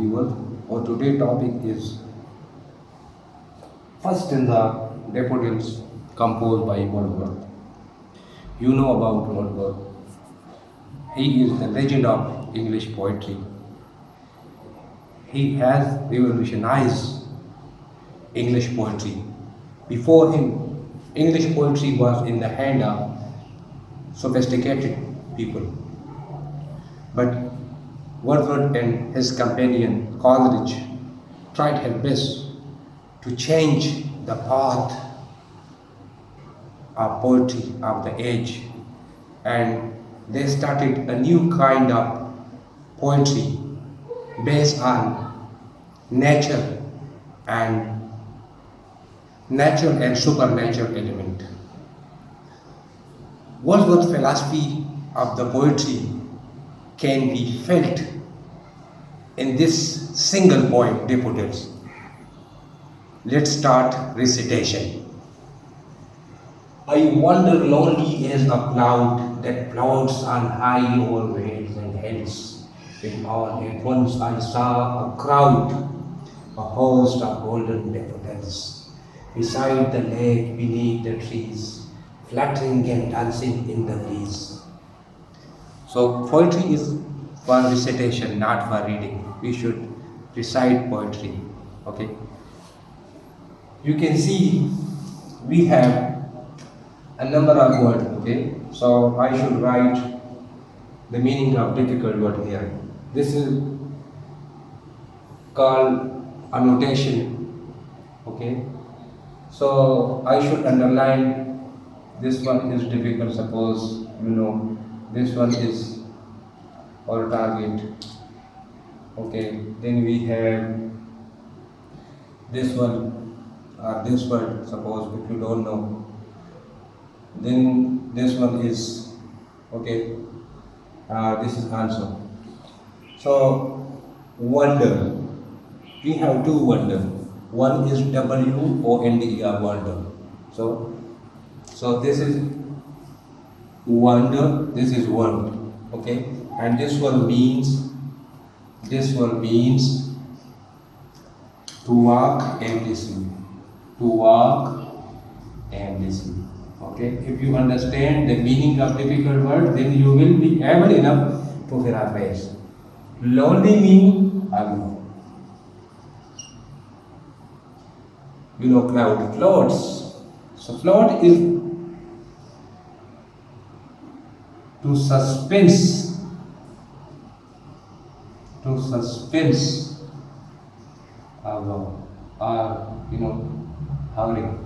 viewers. Our today topic is first in the daffodils composed by Wordsworth. You know about Wordsworth. He is the legend of English poetry. He has revolutionized English poetry. Before him, English poetry was in the hand of sophisticated people. But Wordsworth and his companion Coleridge tried their best to change the path of poetry of the age, and they started a new kind of poetry based on nature and natural and supernatural element. Wordsworth's philosophy of the poetry can be felt in this single poem, Daffodils. Let's start recitation. I wander lonely as a cloud that floats on high over vales and hills. When all at once I saw a crowd, a host of golden daffodils, beside the lake, beneath the trees, fluttering and dancing in the breeze. So poetry is for recitation, not for reading. We should recite poetry. Okay. You can see we have a number of words. Okay. So I should write the meaning of difficult word here. This is called annotation. Okay. So I should underline this one is difficult. Suppose this one is our target. Okay, then we have this one or this word. Suppose if you don't know, then this one is okay. This is answer. So wonder. We have two wonder. One is WONDER, wonder. So this is wonder. This is word. Okay, and this one means to walk and listen. To walk and listen. Okay, if you understand the meaning of difficult word, then you will be able enough to paraphrase. Lonely means alone. Cloud floats. So float is to suspense hovering.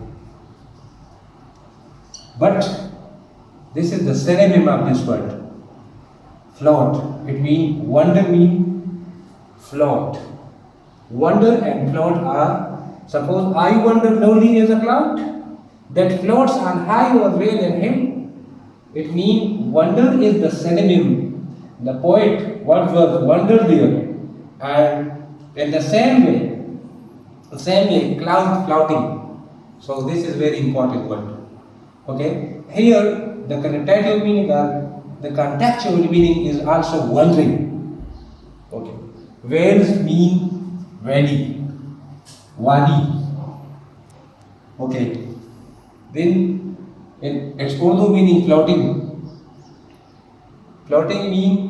But this is the synonym of this word, float. It means wonder means float. Wonder and float are, suppose I wander lonely as a cloud that floats on high over vale and hill. It means wonder is the synonym. The poet Wordsworth wondered there, and in the same way, cloud floating. So this is very important word. Okay, here the connotative meaning or the contextual meaning is also wandering. Okay, vales mean valley, wadi. Okay, then in its Urdu meaning floating. Floating mean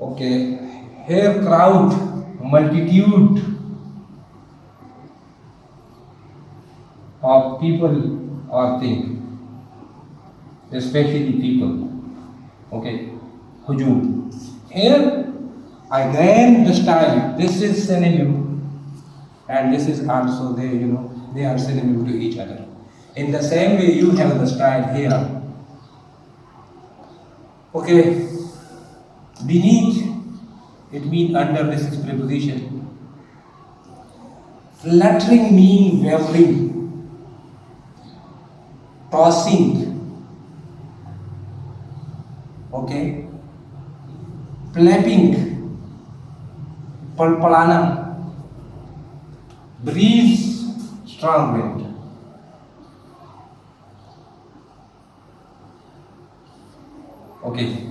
Okay, here crowd, multitude of people or things, especially people. Okay, hujum. Here again the style. This is synonym, and this is also they are synonym to each other. In the same way, you have the style here. Okay, beneath, it means under. This is preposition. Fluttering means wavering, tossing. Okay, flapping, palpalana, breeze, strong wind. Okay,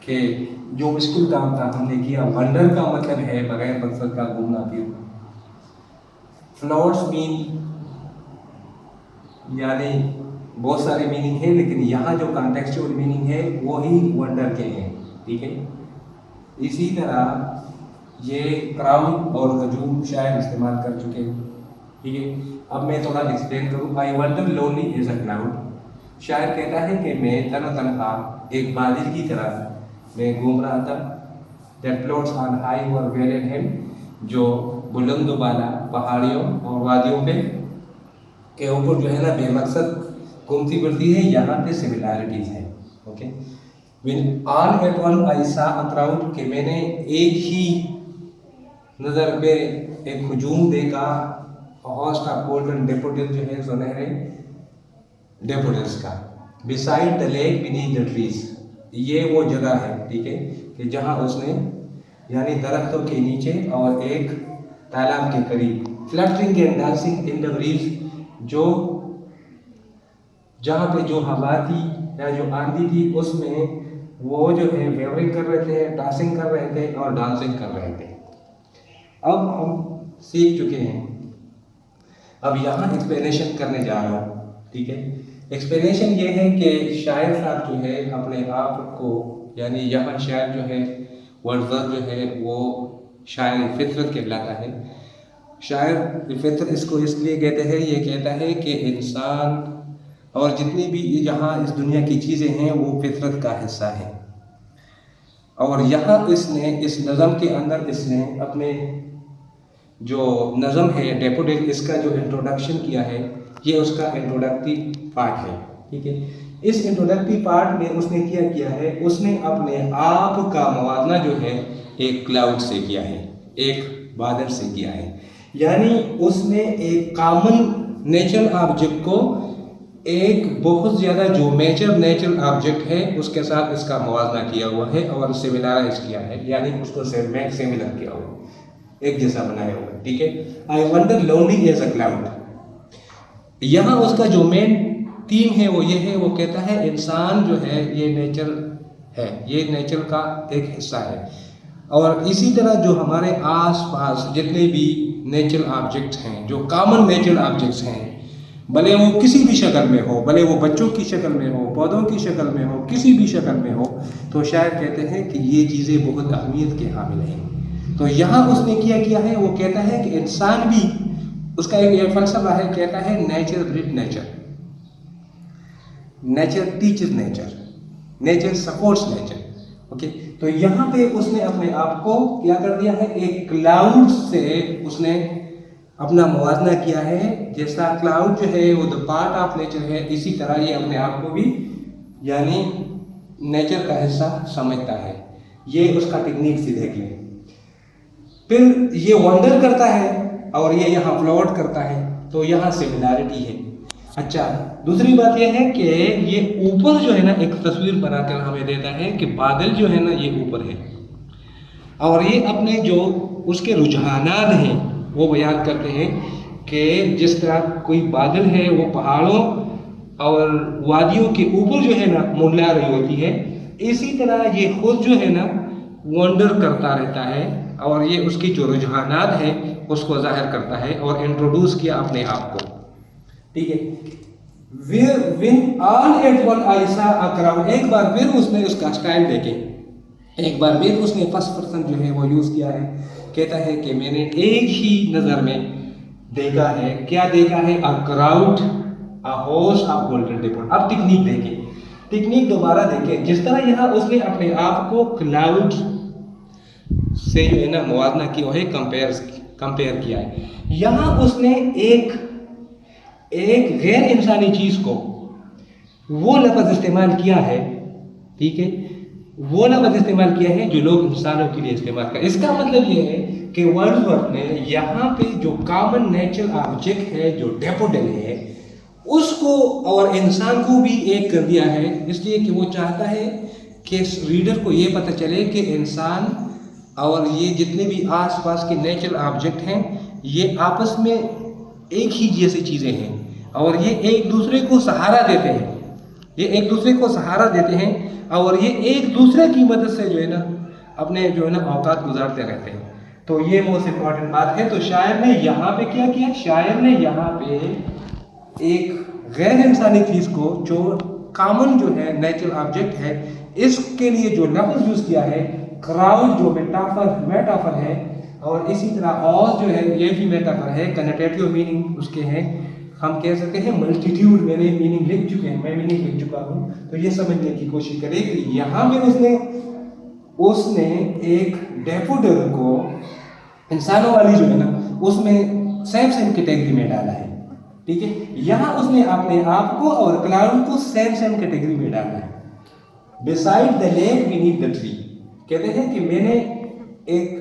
کہ جو مشکل کام تھا ہم نے کیا. Wonder کا مطلب ہے بغیر مقصد کا گھومنا پھرنا. فلاٹس مین یعنی بہت سارے میننگ ہیں، لیکن یہاں جو کانٹیکسچوئل میننگ ہے وہی ونڈر کے ہیں. ٹھیک ہے. اسی طرح یہ کراؤڈ اور ہجوم شاعر استعمال کر چکے ہیں. ٹھیک ہے. اب میں تھوڑا ایکسپلین کروں. I wonder lonely as a cloud. شاعر کہتا ہے کہ میں تنہا ایک بادل کی طرح میں گھوم رہا تھا. دیٹ فلوٹس آن ہائی اور ویل ہل، جو بلند و بالا پہاڑیوں اور وادیوں پہ کے اوپر جو ہے نا بے مقصد گھومتی پھرتی ہے. یہاں پہ سملیرٹیز ہیں. Okay. when all at once I saw a crowd کہ میں نے ایک ہی نظر پہ ایک ہجوم دیکھا. host of golden daffodils جو ہے سنہرے ڈیفوڈلس کا. beside the lake beneath the trees، یہ وہ جگہ ہے. ٹھیک ہے. کہ جہاں اس نے یعنی درختوں کے نیچے اور ایک تالاب کے قریب fluttering and dancing in the breeze، جو جہاں پہ جو ہوا تھی یا جو آندھی تھی اس میں وہ جو ہے ویورنگ کر رہے تھے، ڈانسنگ کر رہے تھے اور ڈانسنگ کر رہے تھے. اب ہم سیکھ چکے ہیں. اب یہاں ایکسپلینیشن کرنے جا رہا ہوں. ٹھیک ہے. ایکسپلینیشن یہ ہے کہ شاعر صاحب جو ہے اپنے آپ کو یعنی یہاں شاعر جو ہے ورڈزورتھ جو ہے وہ شاعر فطرت کہلاتا ہے. شاعر فطرت اس کو اس لیے کہتے ہیں، یہ کہتا ہے کہ انسان اور جتنی بھی یہاں اس دنیا کی چیزیں ہیں وہ فطرت کا حصہ ہیں. اور یہاں اس نے اس نظم کے اندر اس نے اپنے جو نظم ہے ڈیفوڈل، اس کا جو انٹروڈکشن کیا ہے یہ اس کا انٹروڈکٹیو پارٹ ہے. ٹھیک ہے. اس انٹروڈکٹیو پارٹ میں اس نے کیا ہے، اس نے اپنے آپ کا موازنہ جو ہے ایک کلاؤڈ سے کیا ہے، ایک بادل سے کیا ہے. یعنی اس نے ایک کامن نیچرل آبجیکٹ کو ایک بہت زیادہ جو میجر نیچرل آبجیکٹ ہے اس کے ساتھ اس کا موازنہ کیا ہوا ہے اور سملرائز کیا ہے. یعنی اس کو سملر کیا ہوا، ایک جیسا بنایا ہوا. ٹھیک ہے. I wonder lonely as a cloud. یہاں اس کا جو مین تھیم ہے وہ یہ ہے، وہ کہتا ہے انسان جو ہے یہ نیچر ہے، یہ نیچر کا ایک حصہ ہے. اور اسی طرح جو ہمارے آس پاس جتنے بھی نیچرل آبجیکٹس ہیں، جو کامن نیچرل آبجیکٹس ہیں، بھلے وہ کسی بھی شکل میں ہو، بھلے وہ بچوں کی شکل میں ہو، پودوں کی شکل میں ہو، کسی بھی شکل میں ہو، تو شاید کہتے ہیں کہ یہ چیزیں بہت اہمیت کے حامل ہیں. تو یہاں اس نے کیا ہے، وہ کہتا ہے کہ انسان بھی، اس کا ایک یہ فلسفہ ہے، کہتا ہے nature breed nature, nature teaches nature, nature supports nature. Okay. تو یہاں پہ اس نے اپنے آپ کو کیا کر دیا ہے، ایک کلاؤڈ سے اس نے اپنا موازنہ کیا ہے. جیسا کلاؤڈ جو ہے وہ دا پارٹ آف نیچر ہے، اسی طرح یہ اپنے آپ کو بھی یعنی نیچر کا حصہ سمجھتا ہے. یہ اس کا ٹیکنیک سے دیکھ لیں. پھر یہ ونڈر کرتا ہے اور یہ یہاں فلوٹ کرتا ہے، تو یہاں سملیرٹی ہے. اچھا، دوسری بات یہ ہے کہ یہ اوپر جو ہے نا ایک تصویر بنا کر ہمیں دیتا ہے کہ بادل جو ہے نا یہ اوپر ہے، اور یہ اپنے جو اس کے رجحانات ہیں وہ بیان کرتے ہیں کہ جس طرح کوئی بادل ہے وہ پہاڑوں اور وادیوں کے اوپر جو ہے نا منڈلا رہی ہوتی ہے، اسی طرح یہ خود جو ہے نا ونڈر کرتا رہتا ہے اور یہ اس کی جو رجحانات ہیں اس کو ظاہر کرتا ہے اور انٹروڈیوس کیا اپنے آپ کو. ٹھیک ہے. when all at once I saw a crowd، ایک بار پھر اس نے اس کا اسٹائل دیکھیں، ایک بار پھر اس نے فرسٹ پرسن جو ہے وہ یوز کیا ہے. کہتا ہے کہ میں نے ایک ہی نظر میں دیکھا ہے. کیا دیکھا ہے؟ a crowd a host of golden daffodils. اب ٹیکنیک دیکھیں، ٹیکنیک دوبارہ دیکھیں. جس طرح یہاں اس نے اپنے آپ کو کلاؤڈ سے جو ہے نا موازنہ کیا ہے، کمپیئر کیا ہے، یہاں اس نے ایک غیر انسانی چیز کو وہ لفظ استعمال کیا ہے. ٹھیک ہے. وہ لفظ استعمال کیا ہے جو لوگ انسانوں کے لیے استعمال کریں. اس کا مطلب یہ ہے کہ ورڈزورتھ نے یہاں پہ جو کامن نیچرل آبجیکٹ ہے جو ڈیفوڈل ہے اس کو اور انسان کو بھی ایک کر دیا ہے، اس لیے کہ وہ چاہتا ہے کہ ریڈر کو یہ پتہ چلے کہ انسان اور یہ جتنے بھی آس پاس کے نیچرل آبجیکٹ ہیں یہ آپس میں ایک ہی جیسی چیزیں ہیں. اور یہ ایک دوسرے کو سہارا دیتے ہیں، یہ ایک دوسرے کو سہارا دیتے ہیں اور یہ ایک دوسرے کی مدد سے جو ہے نا اپنے جو ہے نا اوقات گزارتے رہتے ہیں۔ تو یہ موسٹ امپورٹنٹ بات ہے۔ تو شاعر نے یہاں پہ کیا کیا؟ شاعر نے یہاں پہ ایک غیر انسانی چیز کو جو کامن جو ہے نیچرل آبجیکٹ ہے اس کے لیے جو لفظ یوز کیا ہے کراؤڈ، جو میٹافر ہے، اور اسی طرح آز جو ہے یہ بھی میٹافر ہے، کنوٹیٹیو میننگ اس کے ہیں، ہم کہہ سکتے ہیں ملٹیٹیوڈ، میں نے میننگ لکھ چکے ہیں، میں میننگ لکھ چکا ہوں، تو یہ سمجھنے کی کوشش کرے کہ یہاں پہ اس نے ایک ڈیفوڈل کو انسانوں والی جو ہے نا اس میں سیم کیٹیگری میں ڈالا ہے، ٹھیک ہے۔ یہاں اس نے اپنے آپ کو اور کلاؤڈ کو سیم کیٹیگری میں ڈالا ہے۔ beside the lake beneath the tree، کہتے ہیں کہ میں نے ایک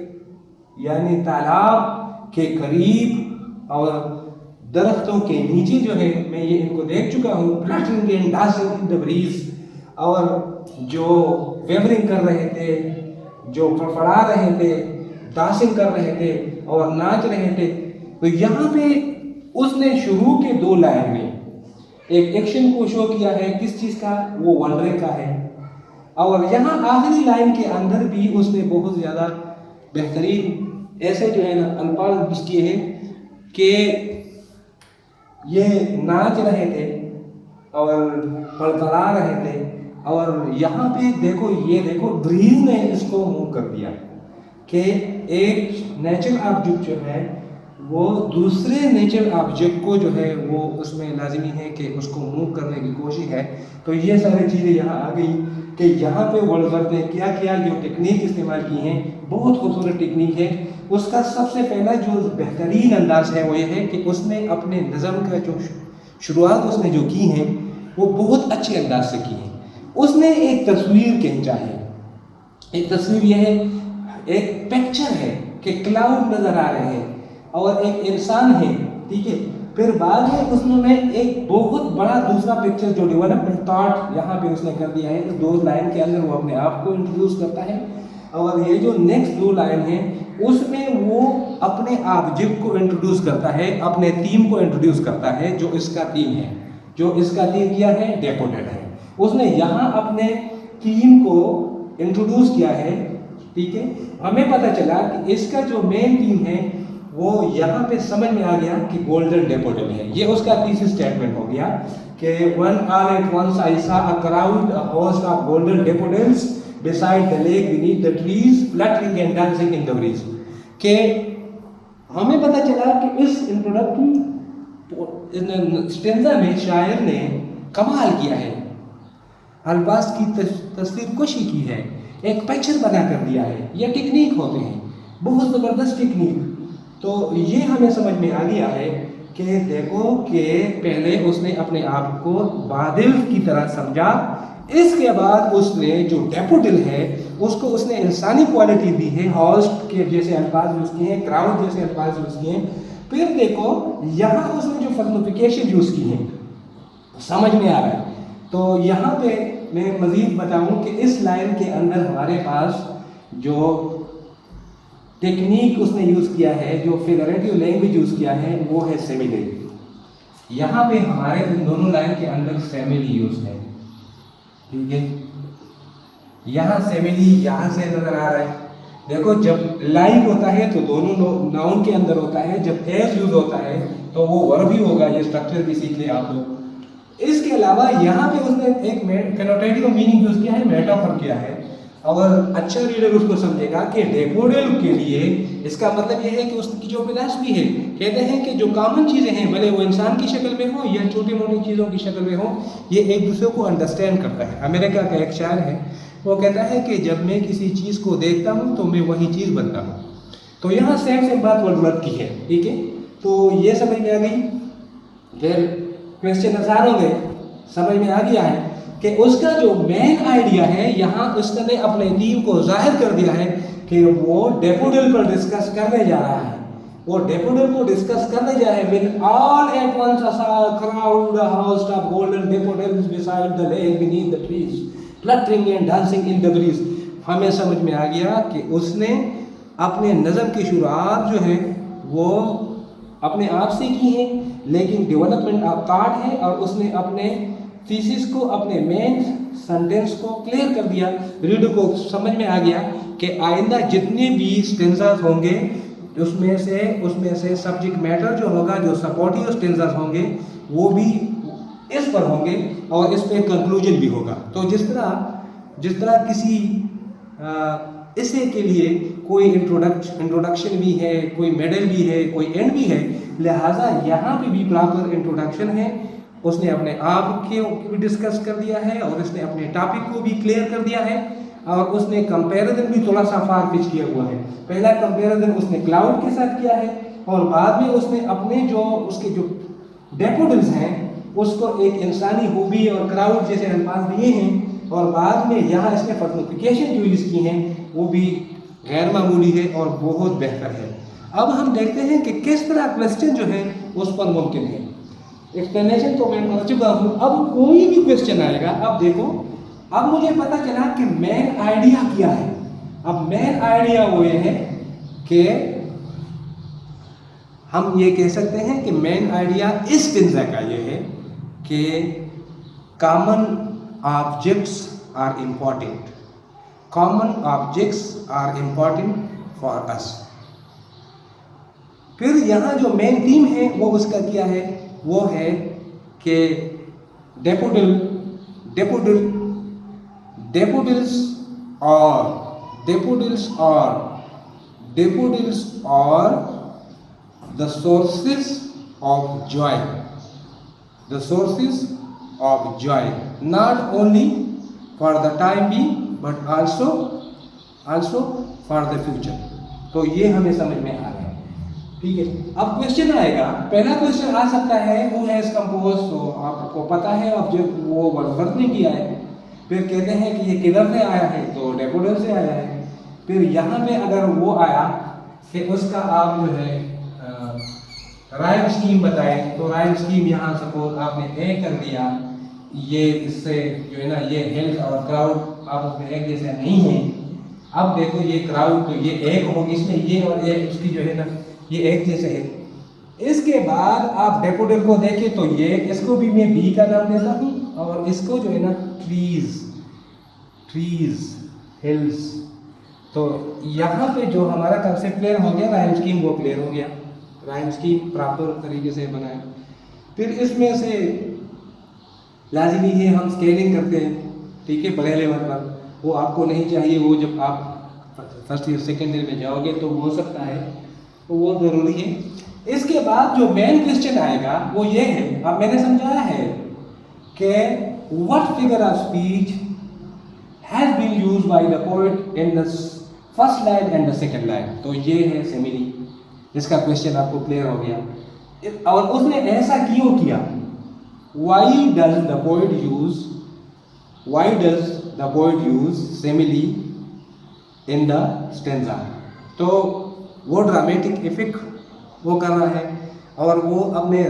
یعنی تالاب کے قریب اور درختوں کے نیچے جو ہے میں یہ ان کو دیکھ چکا ہوں، fluttering and dancing in the breeze، اور جو ویورنگ کر رہے تھے، جو فڑفڑا رہے تھے، ڈانسنگ کر رہے تھے اور ناچ رہے تھے۔ تو یہاں پہ اس نے شروع کے 2 لائن میں ایک ایکشن کو شو کیا ہے، کس چیز کا؟ وہ ونڈرنگ کا ہے، اور یہاں آخری لائن کے اندر بھی اس نے بہت زیادہ بہترین ایسے جو ہے نا الفاظ یوز کیے ہیں کہ یہ ناچ رہے تھے اور پڑپڑا رہے تھے، اور یہاں پہ دیکھو، یہ دیکھو بریز نے اس کو موو کر دیا کہ ایک نیچرل آبجیکٹ جو ہے وہ دوسرے نیچرل آبجیکٹ کو جو ہے وہ اس میں لازمی ہے کہ اس کو موو کرنے کی کوشش ہے۔ تو یہ ساری چیزیں یہاں آ گئی کہ یہاں پہ ورڈزورتھ نے کیا کیا، جو ٹیکنیک استعمال کی ہیں بہت خوبصورت ٹیکنیک ہے۔ اس کا سب سے پہلا جو بہترین انداز ہے وہ یہ ہے کہ اس نے اپنے نظم کا جو شروعات اس نے جو کی ہیں وہ بہت اچھے انداز سے کی ہیں۔ اس نے ایک تصویر کھینچا ہے، ایک تصویر یہ ہے، ایک پکچر ہے کہ کلاؤڈ نظر آ رہے ہیں اور ایک انسان ہے، ٹھیک ہے۔ پھر بعد میں اس نے ایک بہت بڑا دوسرا پکچر جو ڈیولپمنٹ تھاٹ یہاں پہ اس نے کر دیا ہے، 2 لائن کے اندر وہ اپنے آپ کو انٹروڈیوس کرتا ہے، اور یہ جو نیکسٹ 2 لائن ہیں اس میں وہ اپنے آبجیکٹ کو انٹروڈیوس کرتا ہے، اپنے تھیم کو انٹروڈیوس کرتا ہے، جو اس کا تھیم ہے، جو اس کا تھیم کیا ہے؟ ڈیپوڈیڈ ہے۔ اس نے یہاں اپنے تھیم کو انٹروڈیوس کیا ہے، ٹھیک ہے۔ ہمیں پتہ چلا کہ اس کا جو مین تھیم ہے وہ یہاں پہ سمجھ میں آ گیا کہ گولڈن ڈیپوڈل ہے، یہ اس کا تیسری اسٹیٹمنٹ ہو گیا کہ when all at once I saw a crowd, a host of golden daffodils beside the lake beneath the trees, fluttering and dancing in the breeze۔ کہ ہمیں پتہ چلا کہ اس انٹروڈکٹری اسٹینزا میں شاعر نے کمال کیا ہے، الفاظ کی تصویر کشی کی ہے، ایک پکچر بنا کر دیا ہے۔ یہ ٹیکنیک ہوتے ہیں، بہت زبردست ٹیکنیک۔ تو یہ ہمیں سمجھ میں آ گیا ہے کہ دیکھو کہ پہلے اس نے اپنے آپ کو بادل کی طرح سمجھا، اس کے بعد اس نے جو ڈیپوڈل ہے اس کو اس نے انسانی کوالٹی دی ہے، ہاسٹ کے جیسے الفاظ یوز کیے ہیں، کراؤڈ جیسے الفاظ یوز کیے ہیں۔ پھر دیکھو یہاں اس نے جو فرنوفیکیشن یوز کی ہیں سمجھ میں آ رہا ہے۔ تو یہاں پہ میں مزید بتاؤں کہ اس لائن کے اندر ہمارے پاس جو ٹیکنیک اس نے یوز کیا ہے، جو فیگریٹو لینگویج یوز کیا ہے وہ ہے سیملی۔ یہاں پہ ہمارے ان دونوں لائن کے اندر سیملی یوز ہے، ٹھیک ہے۔ یہاں سیملی یہاں سے نظر آ رہا ہے، دیکھو جب لائک ہوتا ہے تو دونوں ناؤن کے اندر ہوتا ہے، جب ایز یوز ہوتا ہے تو وہ ورب ہی ہوگا، یہ اسٹرکچر بھی سیکھ لیں آپ لوگ۔ اس کے علاوہ یہاں پہ اس نے ایک کنوٹیٹیو میننگ یوز کیا ہے، میٹافر کیا ہے، اور اچھا ریڈر اس کو سمجھے گا کہ ڈیپوڈل کے لیے اس کا مطلب یہ ہے کہ اس کی جو فلاسفی ہے، کہتے ہیں کہ جو کامن چیزیں ہیں بھلے وہ انسان کی شکل میں ہوں یا چھوٹی موٹی چیزوں کی شکل میں ہوں، یہ ایک دوسرے کو انڈرسٹینڈ کرتا ہے۔ امریکہ کا ایک شاعر ہے، وہ کہتا ہے کہ جب میں کسی چیز کو دیکھتا ہوں تو میں وہی چیز بنتا ہوں۔ تو یہاں سیم بات ورڈورتھ کی ہے، ٹھیک ہے۔ تو یہ سمجھ میں آ گئی۔ پھر کویسچن آسان ہو گئے، سمجھ میں آ گیا ہے کہ اس کا جو مین آئیڈیا ہے، یہاں اس نے اپنے تھیم کو ظاہر کر دیا ہے کہ وہ ڈیپوڈل پر ڈسکس کرنے جا رہا ہے، وہ ڈیپوڈل کو ڈسکس کرنے جا رہا ہے۔ when all at once I saw a crowd, a host of golden daffodils beside the lake beneath the trees, fluttering and dancing in the breeze۔ ہمیں سمجھ میں آ گیا کہ اس نے اپنے نظم کی شروعات جو ہے وہ اپنے آپ سے کی ہیں، لیکن ڈیولپمنٹ آف تھاٹ ہے اور اس نے اپنے تھیسس کو، اپنے مین سینٹینس کو کلیئر کر دیا، ریڈر کو سمجھ میں آ گیا کہ آئندہ جتنے بھی اسٹینزاز ہوں گے اس میں سے سبجیکٹ میٹر جو ہوگا، جو سپورٹیو اسٹینزاز ہوں گے وہ بھی اس پر ہوں گے اور اس پہ کنکلوژن بھی ہوگا۔ تو جس طرح کسی اسے کے لیے کوئی انٹروڈکشن بھی ہے، کوئی میڈل بھی ہے، کوئی اینڈ بھی ہے، لہٰذا یہاں پہ بھی پراپر انٹروڈکشن ہے، اس نے اپنے آپ کے بھی ڈسکس کر دیا ہے اور اس نے اپنے ٹاپک کو بھی کلیئر کر دیا ہے اور اس نے کمپیریزن بھی تھوڑا سا فار پچ کیا ہوا ہے۔ پہلا کمپیریزن اس نے کلاؤڈ کے ساتھ کیا ہے اور بعد میں اس نے اپنے اس کے جو ڈیفوڈلز ہیں اس کو ایک انسانی خوبی اور کراؤڈ جیسے الفاظ دیے ہیں، اور بعد میں یہاں اس نے پرسنیفیکیشن جو یوز کی ہیں وہ بھی غیر معمولی ہے اور بہت بہتر ہے۔ اب ہم دیکھتے ہیں کہ کس طرح کویسچن جو ہے اس پر ممکن ہے۔ ایکسپلینیشن تو میں کر چکا ہوں، اب کوئی بھی کویسچن آئے گا، اب دیکھو اب مجھے پتا چلا کہ مین آئیڈیا کیا ہے۔ اب مین آئیڈیا وہ یہ ہے کہ ہم یہ کہہ سکتے ہیں کہ مین آئیڈیا اس اسٹینزا کا یہ ہے کہ common objects are important, common objects are important for us. پھر یہاں جو مین تھیم ہے وہ اس کا کیا ہے، وہ ہے کہ ڈیفوڈلز اور the sources of joy, the sources of joy, not only for the time being but also for the future۔ تو یہ ہمیں سمجھ میں آ گیا، ٹھیک ہے۔ اب کویسچن آئے گا، پہلا کویسچن آ سکتا ہے who has composed، تو آپ کو پتا ہے اب جب وہ ورڈ نے کیا ہے، پھر کہتے ہیں کہ یہ کدھر سے آیا ہے، تو ڈیفوڈل سے آیا ہے۔ پھر یہاں پہ اگر وہ آیا کہ اس کا آپ جو ہے رائم اسکیم بتائیں، تو رائم اسکیم یہاں سپوز آپ نے اے کر دیا، یہ اس سے جو ہے نا یہ ہیلتھ اور کراؤڈ آپس میں ایک جیسے نہیں ہیں۔ اب دیکھو یہ کراؤڈ تو یہ ایک ہوگی، اس میں یہ اور یہ اس کی جو ہے نا یہ ایک جیسے ہے۔ اس کے بعد آپ ڈیفوڈل کو دیکھیں تو یہ اس کو بھی میں بی کا نام دیتا ہوں اور اس کو جو ہے نا ٹریز ہلز۔ تو یہاں پہ جو ہمارا کنسیپٹ کلیئر ہو گیا، رائم اسکیم وہ کلیئر ہو گیا، رائم اسکیم پراپر طریقے سے بنائیں۔ پھر اس میں سے لازمی ہے ہم اسکیلنگ کرتے ہیں، ٹھیک ہے، بڑے لیول پر، وہ آپ کو نہیں چاہیے، وہ جب آپ فرسٹ ایئر سیکنڈ ایئر میں جاؤ گے تو ہو سکتا ہے، تو وہ ضروری ہے۔ اس کے بعد جو مین کویسچن آئے گا وہ یہ ہے، اب میں نے سمجھایا ہے کہ what figure of speech has been used by the poet in the first line and the second line، تو یہ ہے سیملی، اس کا کویسچن آپ کو کلیئر ہو گیا۔ اور اس نے ایسا کیوں کیا، why does the poet use simile in the stanza، تو وہ ڈرامیٹک ایفیکٹ وہ کر رہا ہے اور وہ اپنے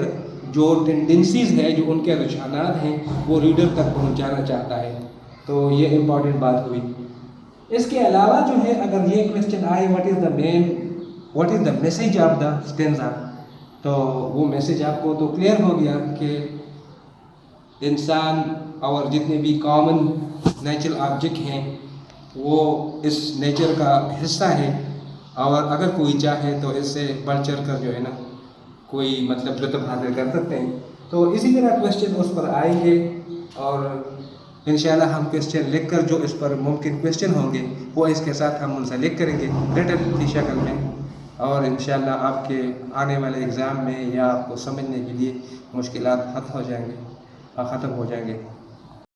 جو ٹینڈنسیز ہے، جو ان کے رجحانات ہیں، وہ ریڈر تک پہنچانا چاہتا ہے، تو یہ امپورٹنٹ بات ہوئی۔ اس کے علاوہ جو ہے اگر یہ کویسچن آئے what is the message of the stanza، تو وہ میسیج آپ کو تو کلیئر ہو گیا کہ انسان اور جتنے بھی کامن نیچرل آبجیکٹ ہیں وہ اس نیچر کا حصہ ہے، اور اگر کوئی چاہے تو اس سے بڑھ چڑھ کر جو ہے نا کوئی مطلب لطف حاصل کر سکتے ہیں۔ تو اسی طرح کویسچن اس پر آئیں گے اور انشاءاللہ ہم کویسچن لکھ کر جو اس پر ممکن کویسچن ہوں گے وہ اس کے ساتھ ہم منسلک کریں گے ریٹن کی شکل میں، اور انشاءاللہ آپ کے آنے والے ایگزام میں یا آپ کو سمجھنے کے لیے مشکلات ختم ہو جائیں گے۔